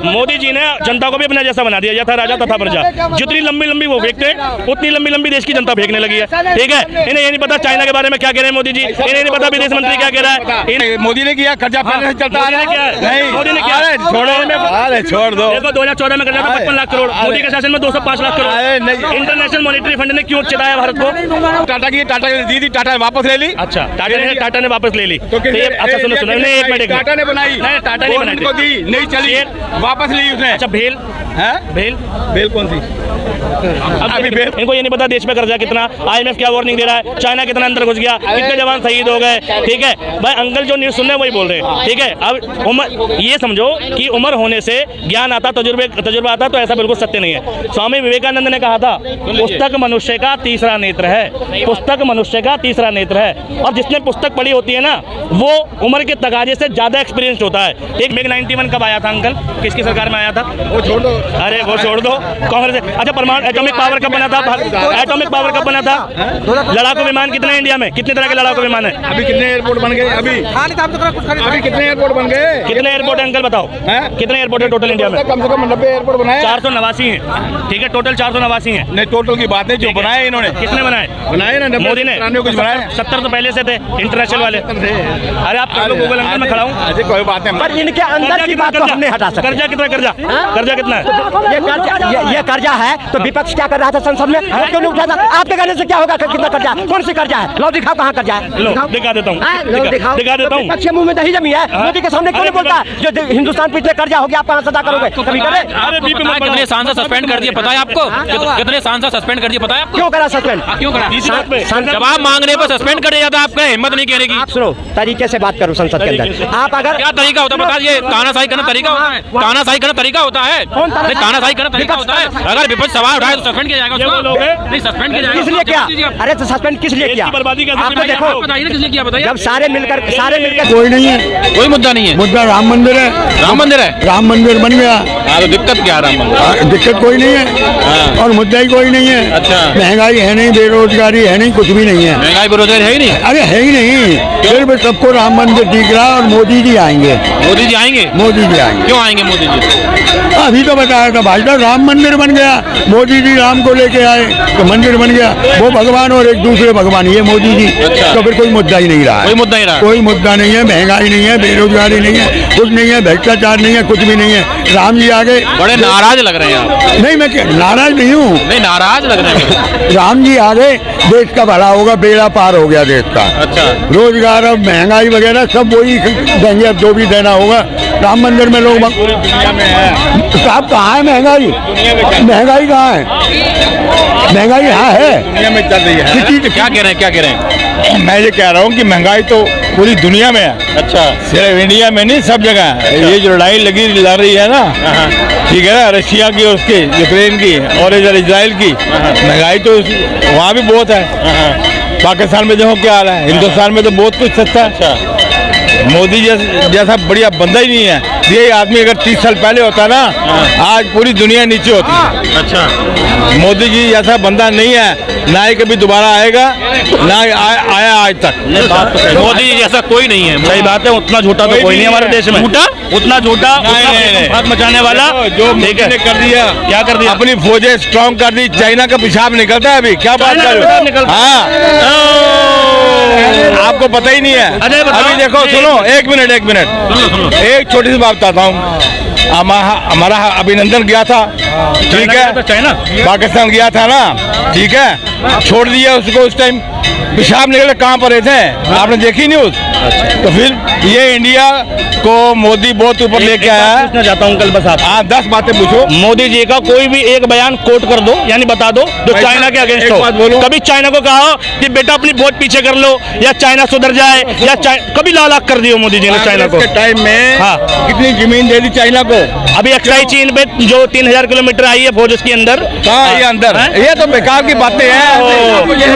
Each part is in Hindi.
मोदी जी ने जनता को भी अपना जैसा बना दिया, यथा राजा तथा प्रजा। जितनी लंबी लंबी वो फेंकते हैं उतनी लंबी लंबी देश की जनता फेंकने लगी है। ठीक है, इन्हें ये नहीं पता चाइना के बारे में क्या कह रहे हैं मोदी जी, इन्हें नहीं पता विदेश मंत्री क्या कह रहा है। मोदी ने किया कर्जा पहले से चलता मोदी ने किया नहीं, मोदी ने किया अरे छोड़ दो। देखो 2014 में कर्जा था 55 लाख करोड़, मोदी के शासन में 205 lakh crore. International monetary fund ने क्यों चिढ़ाया भारत को? टाटा ने दी थी, टाटा ने वापस ले ली। अच्छा, टाटा ने वापस ले ली। तो अच्छा सुनो सुनो, एक मिनट, टाटा ने बनाई, टाटा ने बनाई, दी नहीं चली, वापस ली उसने। अच्छा, भेल भेल कौन सी? अभी इनको ये नहीं पता देश में कर्जा कितना, IMF क्या वार्निंग दे रहा है, चाइना कितना अंदर घुस गया, कितने जवान शहीद हो गए। ठीक है भाई, अंकल जो न्यूज सुन रहे हैं वही बोल रहे हैं। ठीक है, अब उम्र ये समझो कि उम्र होने से ज्ञान आता, तजुर्बा आता, तो ऐसा बिल्कुल सत्य नहीं है। स्वामी विवेकानंद ने कहा था पुस्तक मनुष्य का तीसरा नेत्र है, पुस्तक मनुष्य का तीसरा नेत्र है। और जिसने पुस्तक पढ़ी होती है ना, वो उम्र के तगाजे से ज्यादा एक्सपीरियंस होता है। एक MiG 91 कब आया था अंकल, किसकी सरकार में आया था? वो छोड़ दो, अरे वो छोड़ दो, कांग्रेस। अच्छा, परमाणु एटॉमिक पावर कब बना था? एटॉमिक पावर कब बना था? लड़ाकू विमान कितने हैं इंडिया में? कितने तरह के लड़ाकू विमान है? अभी कितने एयरपोर्ट बन गए? अभी कितने एयरपोर्ट बन गए? कितने एयरपोर्ट है अंकल बताओ? कितने एयरपोर्ट है टोटल इंडिया में? कम से कम 90 एयरपोर्ट बनाए। 489 है। ठीक है, टोटल 489 है। नहीं, टोटल की बात है, जो बनाए इन्होंने। किसने बनाए? बनाए ना, मोदी ने। कुछ बनाए। 70 तो पहले से थे इंटरनेशनल वाले। अरे आप गूगल अंकल में खड़ा हूँ, कोई बात नहीं, पर इनके अंदर की बात तो हम नहीं हटा सकते। कर्जा कितना? कर्जा कितना है? ये कर्जा है तो विपक्ष क्या कर रहा था संसद में? क्यों नहीं उठा था? आपके कहने से क्या होगा? कितना कर्जा है? कौन सी कर्जा है? लो दिखाओ, कहाँ कर्जा है? लो दिखा देता हूँ, दिखा देता हूँ। विपक्ष के मुंह में दही जमी है, मोदी के सामने क्यों नहीं बोलता? जो हिंदुस्तान पे इतने कर्जा हो गया, आप कहाँ सदा करोगे? कभी करे? कितने सांसद सस्पेंड कर दिए पता है आपको? कितने सांसद सस्पेंड कर दिए पता है? क्यों करा सस्पेंड? क्यों करा? जवाब मांगने पर सस्पेंड कर दिया था, आपका हिम्मत नहीं कहने की। आप सुनो, तरीके से बात करो संसद के अंदर। आप अगर क्या तरीका होता है बताइए? तानाशाही करना तरीका होता है? तानाशाही करना तरीका होता है? तानाशाही करना तरीका होता है? अगर विपक्ष सवाल उठाए तो सस्पेंड किया जाएगा उसको? नहीं, सस्पेंड किया जाएगा। किस लिए किया? अरे तो सस्पेंड किस लिए किया? बर्बादी का आपको देखो, बताइए किस लिए किया बताइए? जब सारे मिलकर कोई नहीं है, कोई मुद्दा नहीं है। मुद्दा राम मंदिर है। राम मंदिर है, राम मंदिर बन गया। हाँ तो दिक्कत क्या है राम मंदिर? दिक्कत कोई नहीं है और मुद्दा ही कोई नहीं है। अच्छा, महंगाई है नहीं, बेरोजगारी है नहीं, कुछ भी नहीं है। महंगाई बेरोजगारी है ही नहीं? अरे है ही नहीं, फिर भी सबको राम मंदिर दिख रहा है और मोदी जी आएंगे। मोदी जी आएंगे? मोदी जी आएंगे। क्यों आएंगे मोदी जी? अभी तो बताया था भाई साहब, राम मंदिर बन गया, मोदी जी राम को लेके आए तो मंदिर बन गया। वो भगवान और एक दूसरे भगवान, ये मोदी जी। अच्छा। तो फिर कोई मुद्दा ही नहीं रहा है। कोई मुद्दा नहीं रहा? कोई मुद्दा नहीं है, महंगाई नहीं है, बेरोजगारी नहीं है, कुछ नहीं है, भ्रष्टाचार नहीं है, कुछ भी नहीं है। राम जी आगे। बड़े नाराज लग रहे हैं आप। नहीं, मैं नाराज नहीं हूँ। नहीं, नाराज लग रहे हैं। राम जी आगे, देश का भला होगा, बेड़ा पार हो गया देश का। अच्छा, रोजगार, अब महंगाई वगैरह सब वही देंगे, अब जो भी देना होगा। राम मंदिर में लोग दुनिया में है साहब, कहाँ है महंगाई? महंगाई कहाँ है? महंगाई यहाँ है, दुनिया में चल रही है। क्या कह रहे हैं? क्या कह रहे हैं? मैं ये कह रहा हूँ कि महंगाई तो पूरी दुनिया में है। अच्छा, सिर्फ इंडिया में नहीं, सब जगह है। ये जो लड़ाई लड़ रही है ना, ठीक है ना, रशिया की, उसकी, यूक्रेन की और इधर इजराइल की, महंगाई तो वहाँ भी बहुत है। पाकिस्तान में देखो क्या हाल है, हिंदुस्तान में तो बहुत कुछ सस्ता है। अच्छा, मोदी जैसा बढ़िया बंदा ही नहीं है। ये आदमी अगर 30 साल पहले होता ना, आज पूरी दुनिया नीचे होती। अच्छा, मोदी जी जैसा बंदा नहीं है, ना ही कभी दोबारा आएगा, ना आया आज तक। मोदी जी जैसा कोई नहीं है। सही बात है, उतना झूठा तो कोई नहीं हमारे देश में। झूठा? उतना झूठा, हाथ मचाने वाला जो मोदी ने कर दिया। क्या कर दिया? अपनी फौजें स्ट्रॉन्ग कर दी, चाइना का पेशाब निकलता है अभी। क्या बात कर रहे हो? हाँ, आपको पता ही नहीं है। अभी देखो, सुनो, एक मिनट, एक छोटी सी बात बताता हूँ। हमारा अभिनंदन गया था, ठीक है, चाइना पाकिस्तान गया था ना, ठीक है, छोड़ दिया उसको। उस टाइम पेशाब निकले, कहाँ पर थे आपने देखी न्यूज? तो फिर ये इंडिया को मोदी बहुत ऊपर लेके आया है। पूछना चाहता हूँ अंकल, बस आप 10 बातें पूछो। मोदी जी का कोई भी एक बयान कोट कर दो, यानी बता दो जो चाइना के अगेंस्ट हो। बोलो, कभी चाइना को कहा हो कि बेटा अपनी वोट पीछे कर लो, या चाइना सुधर जाए, या कभी लालाक कर दियो मोदी जी ने चाइना को? टाइम में हाँ, कितनी जमीन दे दी चाइना को? अभी अक्साई चीन पे जो 3000 किलोमीटर आई है फौज, उसके अंदर कहाँ ये अंदर? ये तो बेकार की बातें हैं।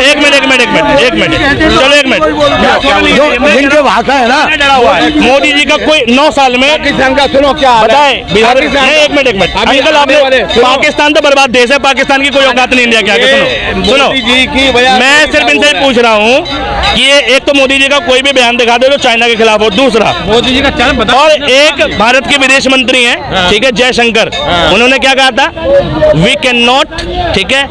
एक मिनट, मिनट चलो एक मिनट जिनके भाषा है ना डरा हुआ है मोदी जी का कोई 9 साल में पाकिस्तान का सुनो क्या हाल है? बताए बिहार पाकिस्तान- नहीं, एक मिनट अंकल आपने पाकिस्तान तो बर्बाद देश है पाकिस्तान की कोई औकात नहीं इंडिया के आगे सुनो मोदी जी की वजह मैं से सिर्फ इनसे पूछ रहा हूँ कि ये एक तो मोदी जी का कोई भी बयान दिखा दे जो चाइना के खिलाफ हो दूसरा मोदी जी का चरण बता और एक भारत के विदेश मंत्री हैं ठीक है जयशंकर उन्होंने क्या कहा था वी कैन नॉट ठीक है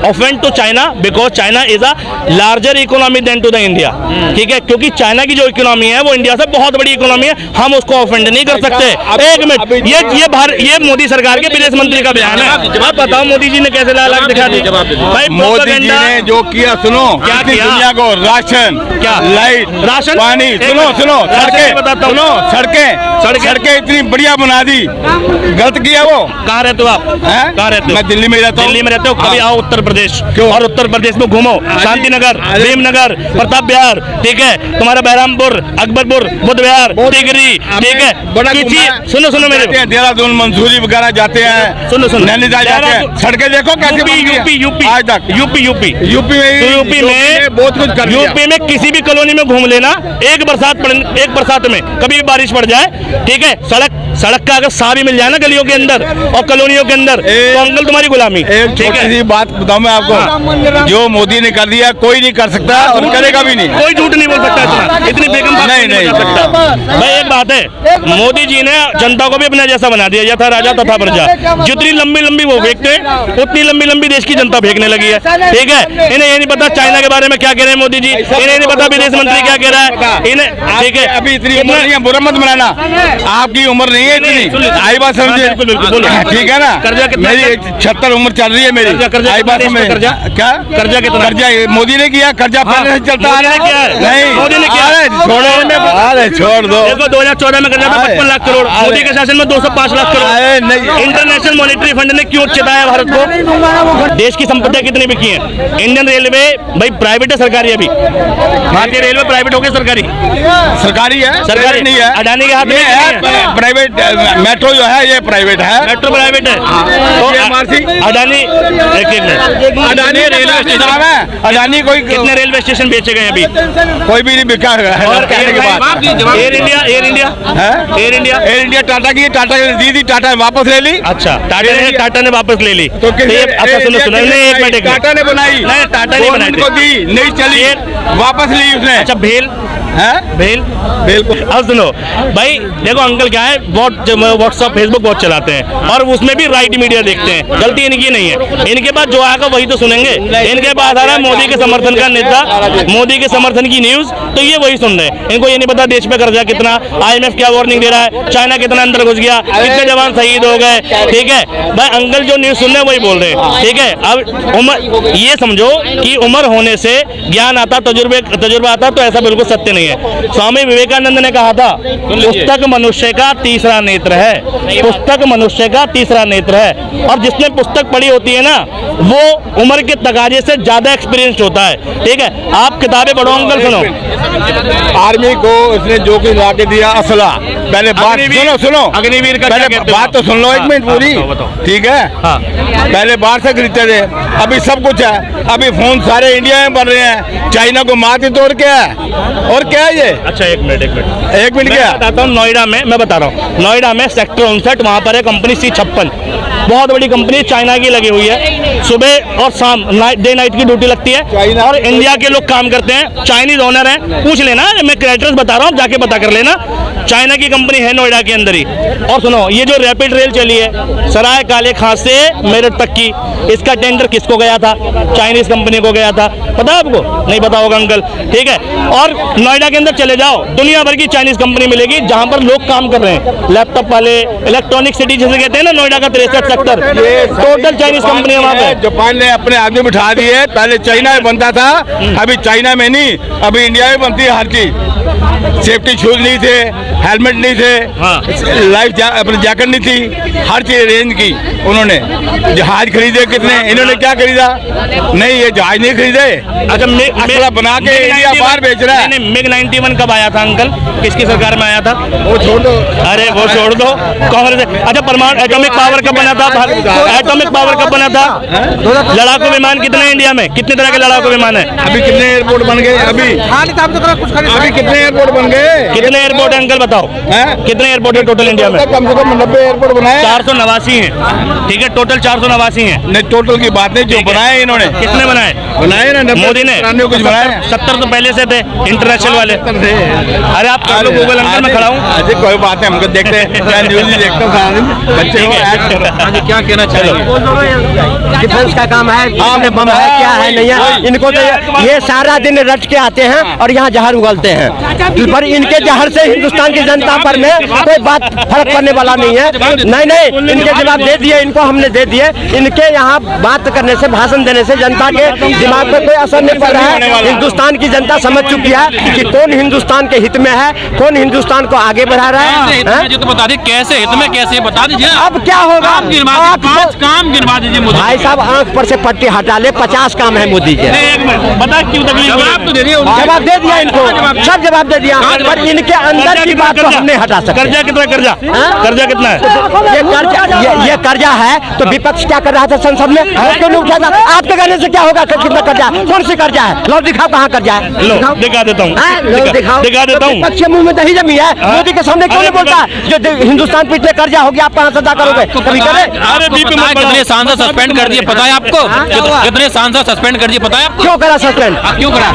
offend to China because China is a larger economy than to the India ठीक है क्योंकि चाइना की जो इकोनॉमी है वो इंडिया से बहुत बड़ी इकोनॉमी है हम उसको ऑफेंड नहीं कर सकते एक मिनट ये मोदी सरकार के विदेश मंत्री का बयान है आप बताओ मोदी जी ने कैसे लाल आंख दिखा दी भाई मोदी जी ने जो किया सुनो क्या इतनी किया? दुनिया को राशन क्या? Light ration? पानी एक सुनो मिनट, सुनो राशन सड़कें की बताता हूँ। सुनो सड़कें इतनी बढ़िया बना दी गलत किया वो कहाँ रहते हो आप हैं? कहाँ रहते हो मैं दिल्ली में रहता हूँ। दिल्ली में रहते हो कभी हाँ। आओ उत्तर प्रदेश क्यों? और उत्तर प्रदेश में घूमो शांति नगर भीमनगर प्रताप बिहार ठीक है तुम्हारा बहरामपुर अकबरपुर बुद्ध विहार टिगरी ठीक है बड़ा किसी घुमा है। सुनो जाते मेरे हैं देहरादून मंसूरी वगैरह जाते हैं सुनो नैनीताल जाते हैं देहरादून- सड़कें देखो कैसे बन गई हैं। यूपी आज तक यूपी यूपी में तो यूपी में बहुत कुछ कर दिया। यूपी में किसी भी कॉलोनी में घूम लेना एक बरसात में कभी भी बारिश पड़ जाए ठीक है सड़क का अगर सा भी मिल जाए ना गलियों के अंदर और कॉलोनियों के अंदर तो अंकल तुम्हारी गुलामी एक ठीक छोटी है सी बात बताऊं मैं आपको जो मोदी ने कर दिया कोई नहीं कर सकता और करेगा भी नहीं कोई झूठ नहीं बोल सकता इतना इतनी बेगम बात नहीं, नहीं बता सकता भाई एक बात है मोदी जी ने जनता को भी अपना जैसा बना दिया यथा राजा तथा प्रजा जितनी लंबी लंबी वो फेंकते हैं उतनी लंबी लंबी देश की जनता फेंकने लगी है ठीक है इन्हें ये नहीं पता चाइना के बारे में क्या कह रहे हैं मोदी जी इन्हें नहीं पता विदेश मंत्री क्या कह रहा है इन्हें ठीक है अभी इतनी उम्र नहीं है बुरा मत बनाना आपकी उम्र नहीं है इतनी आई बात समझिए बिल्कुल, बिल्कुल, बोलो। ठीक है ना कर्जा कितना मेरी है? 76 उम्र चल रही है मेरी कर्जा आई बात कितना समझ कर्जा? क्या कर्जा कितना? कर्जा ये मोदी ने किया कर्जा पहले से चलता आ मोदी ने रहा किया है। है नहीं मोदी ने किया है। अरे छोड़ो अरे छोड़ दो देखो 2014 में कर्जा था 55 लाख करोड़ मोदी के शासन में 205 लाख करोड़ अरे नहीं इंटरनेशनल मॉनेटरी फंड ने क्यों चिताया भारत को देश की संपत्तियां कितनी बिकी हैं इंडियन रेलवे भाई प्राइवेट है सरकारी अभी भारतीय रेलवे प्राइवेट हो गई सरकारी सरकारी है सरकारी प्राइवेट नहीं है अडानी के हाथ में ये नहीं है है। प्राइवेट मेट्रो जो है ये प्राइवेट है मेट्रो प्राइवेट है तो ये MRC अडानी एक मिनट अडानी रेलवे स्टेशन है अडानी कोई कितने रेलवे स्टेशन बेचे गए अभी कोई भी नहीं बिका है और कहने के बाद एयर इंडिया है एयर इंडिया टाटा की टाटा ने दी थी टाटा ने वापस ले ली अच्छा टाटा ने वापस ले ली तो किसने अच्छा सुनो सुनो नहीं एक मिनट टाटा ने बनाई नहीं टाटा नहीं बनाई को दी नहीं चली वापस ली उसने अच्छा भेल है भेल बिल्कुल अब सुनो भाई देखो अंकल क्या है व्हाट्सअप फेसबुक बहुत चलाते हैं और उसमें भी राइट मीडिया देखते हैं गलती इनकी नहीं है इनके पास जो आएगा वही तो सुनेंगे इनके पास आ रहा है मोदी के समर्थन का नेता मोदी के समर्थन की न्यूज तो ये वही सुन रहे हैं इनको ये नहीं पता देश पे कर्जा कितना IMF क्या वार्निंग दे रहा है चाइना कितना अंदर घुस गया कितने जवान शहीद हो गए ठीक है भाई अंकल जो न्यूज सुन रहे हैं वही बोल रहे हैं ठीक है अब उम्र ये समझो कि उम्र होने से ज्ञान आता तजुर्बा आता तो ऐसा बिल्कुल सत्य नहीं है स्वामी विवेकानंद ने कहा था पुस्तक मनुष्य का तीसरा नेत्र है पुस्तक मनुष्य का तीसरा नेत्र है और जिसने पुस्तक पढ़ी होती है ना वो उम्र के तकाजे से ज्यादा एक्सपीरियंस होता है ठीक है आप किताबें पढ़ो अंकल सुनो आर्मी को उसने जो कुछ ला के दिया असला पहले बात सुनो सुनो अग्निवीर का पहले क्या कहते हो बात तो सुन लो एक हाँ, मिनट पूरी हाँ, बताओ। ठीक है हाँ पहले बाहर से खरीदते थे अभी सब कुछ है अभी फोन सारे इंडिया में बन रहे हैं चाइना को मारते तो और क्या है ये अच्छा एक मिनट एक मिनट मैं क्या बताता हूँ नोएडा में मैं बता रहा हूँ नोएडा में सेक्टर 59 वहाँ पर है कंपनी C56 बहुत बड़ी कंपनी चाइना की लगी हुई है सुबह और शाम डे नाइट की ड्यूटी लगती है और इंडिया के लोग काम करते हैं चाइनीज ओनर है पूछ लेना मैं क्रेडिटर्स बता रहा हूँ जाके पता कर लेना चाइना की कंपनी है नोएडा के अंदर ही और सुनो ये जो रैपिड रेल चली है सराय काले खां से मेरठ तक की इसका टेंडर किसको गया था चाइनीज कंपनी को गया था पता है आपको नहीं पता होगा अंकल ठीक है और नोएडा के अंदर चले जाओ दुनिया भर की चाइनीज कंपनी मिलेगी जहां पर लोग काम कर रहे हैं लैपटॉप वाले इलेक्ट्रॉनिक सिटी जिसे कहते हैं ना नोएडा का 63 सेक्टर टोटल चाइनीज कंपनी है वहाँ पे जापान ने अपने आदमी बिठा दिए पहले चाइना में बनता था अभी चाइना में नहीं अभी इंडिया में बनती है हर चीज सेफ्टी शूज नहीं थे, हेलमेट नहीं थे, लाइफ अपनी जैकेट नहीं थी, हर चीज अरेंज की उन्होंने। जहाज खरीदे कितने, इन्होंने क्या खरीदा? नहीं, ये जहाज नहीं खरीदे। अच्छा, असला बना के इंडिया बाहर बेच रहा है। नहीं, मिग 91 कब आया था अंकल? किसकी सरकार में आया था? वो छोड़ दो, अरे वो छोड़ दो, कांग्रेस। अच्छा, परमाणु एटॉमिक पावर कब बना था? एटॉमिक पावर कब बना था? लड़ाकू विमान कितने हैं इंडिया में? कितने तरह के लड़ाकू विमान है? अभी कितने एयरपोर्ट बन गए? अभी कितने एयरपोर्ट बन गए? कितने एयरपोर्ट है अंकल बताओ? कितने एयरपोर्ट है टोटल इंडिया में? कम से कम 90 एयरपोर्ट बनाए। 489 है, ठीक है, टोटल 489 है। नहीं, टोटल की बात नहीं, जो बनाए इन्होंने। कितने बनाए ना मोदी ने? कुछ बनाए। 70 तो पहले से थे इंटरनेशनल वाले। अरे आप कर लो गूगल, अंकल मैं खड़ा हूँ। अरे कोई बात है, हमको देखते हैं, मैं न्यूज ही देखता हूँ सारा दिन। बच्चे को क्या कहना चाहिए? डिफेंस का काम है, बम है, क्या है नहीं है, इनको तो ये सारा दिन रट के आते हैं और यहाँ जहर उगलते हैं, पर इनके जहर से हिंदुस्तान की जनता पर में कोई बात फर्क पड़ने वाला नहीं है। नहीं, इनके जवाब दे दिए, इनको हमने दे दिए। इनके यहाँ बात करने से, भाषण देने से जनता के दिमाग पर कोई असर नहीं पड़ रहा है। हिंदुस्तान की जनता समझ चुकी है कि कौन हिंदुस्तान के हित में है, कौन हिंदुस्तान को आगे बढ़ा रहा है। जो तो बता दीजिए कैसे हित में, कैसे बता दीजिए। अब क्या होगा? पांच काम गिनवा दीजिए मोदी भाई साहब, आंख पर से पट्टी हटा ले, 50 काम है मोदी के। बता क्यों तकलीफ? जवाब तो दे दिए, जवाब दे दिया इनको, सब जवाब दे दिया, पर इनके अंदर की बात को हम नहीं हटा सकते। कर्जा कितना? कर्जा कितना है? ये कर्जा है तो विपक्ष क्या कर रहा था संसद में? क्यों नहीं उठा था? आपके कहने से क्या होगा? कितना कर्जा? कौन सी कर्जा है? लो दिखाओ, कहाँ कर्जा है? लो दिखा देता हूँ, दिखा देता हूँ। विपक्ष के मुंह में दही जमी है, मोदी के सामने क्यों नहीं बोलता? जो हिंदुस्तान पे इतने कर्जा हो गया, आप कहाँ सजा करोगे? कभी करे? अरे कितने सांसद सस्पेंड कर दिए पता है आपको? कितने सांसद सस्पेंड कर दिए पता है आपको? क्यों करा सस्पेंड? क्यों करा?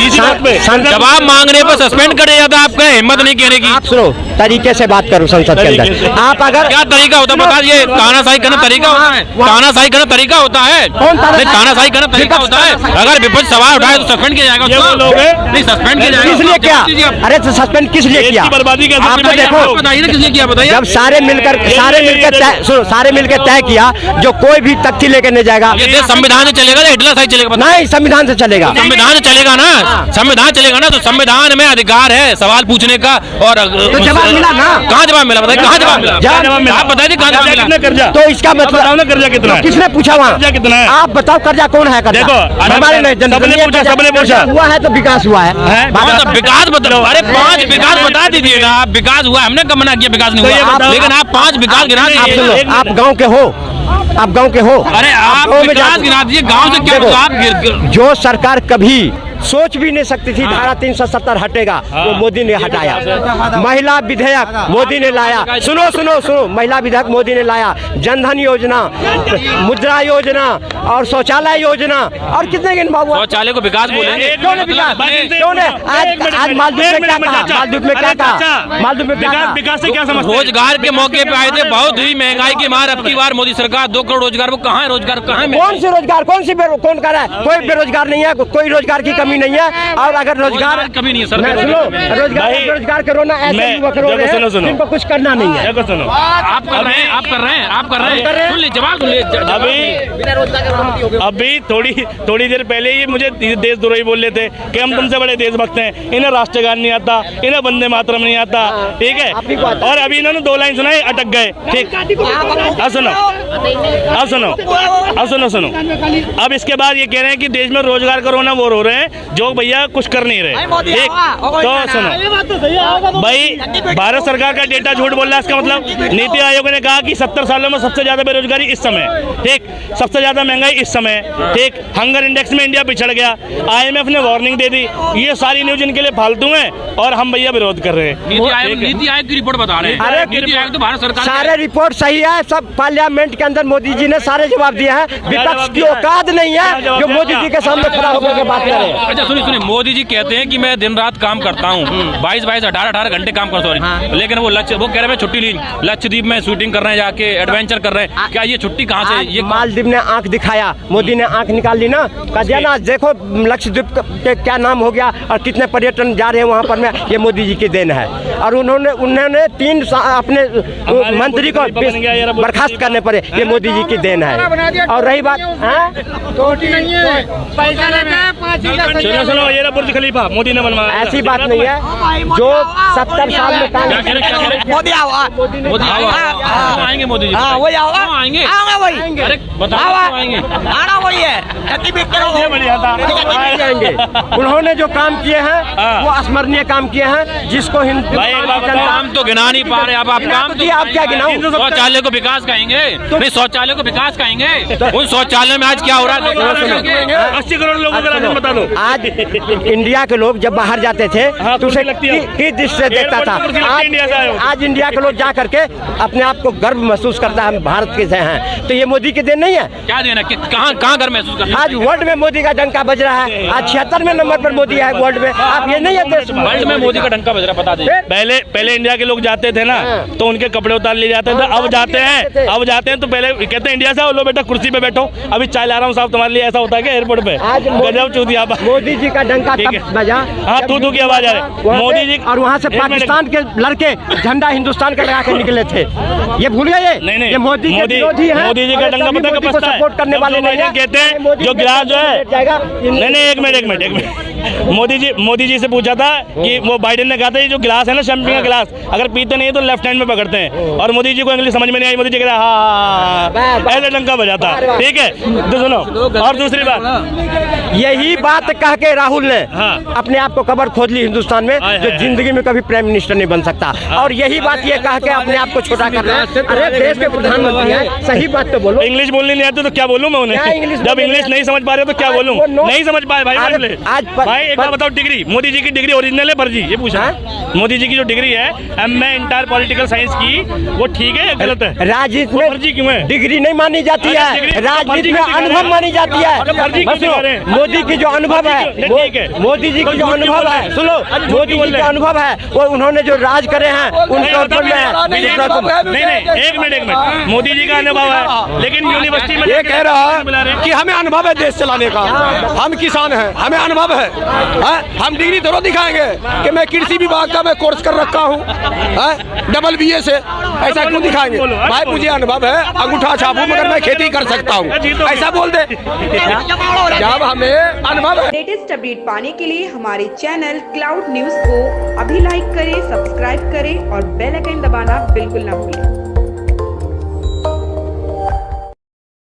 जवाब मांगने पर सस्पेंड करे जाता, आपका हिम्मत नहीं कहने की। आप सुनो, तरीके से बात करो संसद के अंदर। आप अगर क्या तरीका होता है बता दीजिए? तानाशाही करना तरीका होता है? तानाशाही करना तरीका होता है? तानाशाही करना तरीका होता है? अगर विपक्ष सवाल उठाए तो सस्पेंड किया जाएगा उसको? नहीं, सस्पेंड किया जाएगा। किस लिए किया? अरे तो सस्पेंड किस लिए किया? बर्बादी का आप तो देखो, बताइए ना किस लिए किया, बताइए। जब सारे मिलकर तय किया, जो कोई भी तख्ती लेके नहीं जाएगा। ये देश संविधान से चलेगा या हिटलर से चलेगा? नहीं, संविधान से चलेगा। संविधान से चलेगा ना, संविधान चलेगा ना, तो संविधान में अधिकार है सवाल पूछने का। और तो जवाब मिला ना? कहाँ जवाब मिला बताइए? कहाँ जवाब मिला? जवाब मिला। आप बताइए कहाँ जवाब मिला? कर्जा तो इसका मतलब कर्जा कितना है? किसने पूछा वहाँ? कर्जा कितना है? आप बताओ, कर्जा कौन है? कर्जा देखो, हमारे नहीं, सबने पूछा हुआ है तो विकास हुआ है। तो विकास बताओ। अरे 5 विकास बता दीजिएगा। आप विकास हुआ, हमने कब मना किया विकास नहीं हुआ? लेकिन आप 5 विकास गिना दीजिए। आप गाँव के हो, आप गांव के हो। अरे आप विकास गिना दीजिए, गांव से क्या? आप जो सरकार कभी सोच भी नहीं सकती थी धारा 370 हटेगा, वो मोदी ने हटाया। महिला विधेयक मोदी ने लाया। सुनो, महिला विधेयक मोदी ने लाया। जनधन योजना, मुद्रा योजना और शौचालय योजना, और कितने शौचालय को विकास बोलेंगे? क्यों ने? आज मालदीव में क्या कहा? मालदीव में विकास से क्या समझते? रोजगार के मौके पे आए थे, बहुत हुई महंगाई की मार। अब की बार मोदी सरकार 2 करोड़ रोजगार, वो कहाँ है रोजगार? कहाँ है? कौन से रोजगार? कौन कर रहा है? कोई बेरोजगार नहीं है, कोई रोजगार की कमी नहीं है। और अगर रोजगार कभी नहीं है सर, रोजगार करो ना, ऐसे युवक रो रहे हैं जिनको कुछ करना नहीं है। सुनो, आप कर रहे हैं। सुन लीजिए, जवाब सुन लीजिए। अभी थोड़ी देर पहले ही मुझे देशद्रोही बोल रहे थे कि हम तुमसे बड़े देशभक्त हैं, इन्हें राष्ट्रगान नहीं आता, इन्हें वंदे मातरम नहीं आता, ठीक है। और अभी इन्होंने 2 लाइन सुनाई, अटक गए। ठीक, अब सुनो। अब इसके बाद ये कह रहे हैं कि देश में रोजगार करो ना, वो रो रहे हैं जो भैया कुछ कर नहीं रहे। ठीक, तो सुनो भाई, भारत सरकार का डेटा झूठ बोल रहा है। इसका मतलब नीति आयोग ने कहा कि 70 सालों में सबसे ज्यादा बेरोजगारी इस समय, ठीक, सबसे ज्यादा महंगाई इस समय, ठीक, हंगर इंडेक्स में इंडिया पिछड़ गया। IMF ने वार्निंग दे दी। ये सारी न्यूज इनके लिए फालतू है और हम भैया विरोध कर रहे हैं। नीति आयोग की रिपोर्ट बता रहे हैं। अरे नीति आयोग तो भारत सरकार सारे रिपोर्ट सही है, सब पार्लियामेंट के अंदर मोदी जी ने सारे जवाब दिए हैं। विपक्ष की औकात नहीं है जो मोदी जी के सामने खड़ा होकर बात करे। अच्छा सुनिए, मोदी जी कहते हैं कि मैं दिन रात काम करता हूँ, 22 18 घंटे काम कर, सॉरी, लेकिन वो कह रहे हैं छुट्टी ली, लक्षद्वीप में शूटिंग कर रहे हैं, जाके एडवेंचर कर रहे हैं। क्या ये छुट्टी कहाँ से? ये मालदीव ने आंख दिखाया, मोदी ने आंख निकाल ली ना, कह दिया ना, देखो लक्षद्वीप के क्या नाम हो गया और कितने पर्यटन जा रहे हैं वहाँ पर में, ये मोदी जी की देन है। और उन्होंने 3 अपने मंत्री को बर्खास्त करने पड़े, ये मोदी जी की देन है। और रही बात, पैसा लेता है 5 सुनो सुनो, ये रहा बुर्ज खलीफा मोदी ने बनवाया। ऐसी बात नहीं है। जो 70 साल में काम मोदी आएंगे, मोदी जी वही आएंगे, अरे बताओ आएंगे, आना वही है। जाएंगे। उन्होंने जो काम किए हैं वो स्मरणीय काम किए हैं, जिसको हम तो गिना नहीं पा रहे। अब आप काम तो आप क्या गिनाओ? शौचालय को विकास कहेंगे, नहीं शौचालय को विकास कहेंगे। उन शौचालय में आज क्या हो रहा है? 80 करोड़ लोगों का राशन बता दो। आज इंडिया के लोग जब बाहर जाते थे तो उसे किस दृष्टि से देखता था। आज इंडिया के लोग जा करके अपने आप को गर्व महसूस करता है, हम भारत के से हैं। तो ये मोदी की देन नहीं है? क्या देना? कहाँ गर्व महसूस करता है? आज वर्ल्ड में मोदी का डंका बज रहा है। आज 76वें नंबर पर मोदी है वर्ल्ड में। आप ये नहीं है देश में वर्ल्ड में मोदी का डंका बज रहा, बता दें। पहले इंडिया के लोग जाते थे ना तो उनके कपड़े उतार लिए जाते थे। अब जाते हैं तो पहले कहते हैं इंडिया से आओ, लो बेटा कुर्सी पे बैठो, अभी चाय ला रहा हूँ साहब तुम्हारे लिए। ऐसा होता है क्या एयरपोर्ट पे? गजब चूतिया। मोदी जी का डंका तब बजा। हाँ, तू की आवाज आ रही मोदी जी। और वहाँ से पाकिस्तान के लड़के झंडा हिंदुस्तान का लगा के निकले थे। ये भूल गए? नहीं, ये मोदी जी का डंका पता कब बजता है? सपोर्ट करने वाले नहीं कहते हैं जो गिलास जो है। नहीं, एक मिनट। मोदी जी से पूछा था कि वो बाइडेन ने कहा था ये जो गिलास है ना, शैंपेन का गिलास, अगर पीते नहीं तो लेफ्ट हैंड में पकड़ते हैं। और मोदी जी को इंग्लिश समझ में नहीं आई। मोदी जी कह रहा हाँ, ऐसे डंका बजाता। ठीक है, तो सुनो। और दूसरी बात, यही बात कह के राहुल ने अपने आप को कबर खोद ली हिंदुस्तान में, जो जिंदगी में कभी प्राइम मिनिस्टर नहीं बन सकता। और यही बात ये कह के अपने आप को छोटा कर रहे हैं। अरे देश के प्रधानमंत्री हैं, सही बात तो बोलो। इंग्लिश बोलनी नहीं आती तो क्या बोलूं मैं उन्हें? जब इंग्लिश नहीं समझ पा रहे तो क्या बोलूं? नहीं समझ पाए भाई। आज भाई एक बात बताओ, डिग्री मोदी जी की डिग्री ओरिजिनल है फर्जी? ये पूछा मोदी जी की जो डिग्री है एमए इंटर पॉलिटिकल साइंस की, वो ठीक है या गलत है? राजनीति में फर्जी क्यों है? डिग्री नहीं मानी जाती है, राजनीति में अनुभव मानी जाती है। मोदी की जो अनुभव है, मोदी जी की जो अनुभव है, सुनो, मोदी जी का अनुभव है, वो उन्होंने जो राज करे हैं उनके ऊपर में। नहीं, एक मिनट। मोदी जी का अनुभव है, लेकिन यूनिवर्सिटी में ये कह रहा है कि हमें अनुभव है देश चलाने का, हम किसान हैं, हमें अनुभव है। हम डिग्री जरूर दिखाएंगे कि मैं कृषि विभाग का मैं कोर्स कर रखा हूँ डबल BA से। ऐसा क्यों दिखाएंगे? भाई मुझे अनुभव है, अंगूठा छापू मगर मैं खेती कर सकता हूँ, ऐसा बोल दे जब हमें अनुभव है। लेटेस्ट अपडेट पाने के लिए हमारे चैनल क्लाउड न्यूज को अभी लाइक करें, सब्सक्राइब करें और बेल आइकन दबाना बिल्कुल ना भूलें।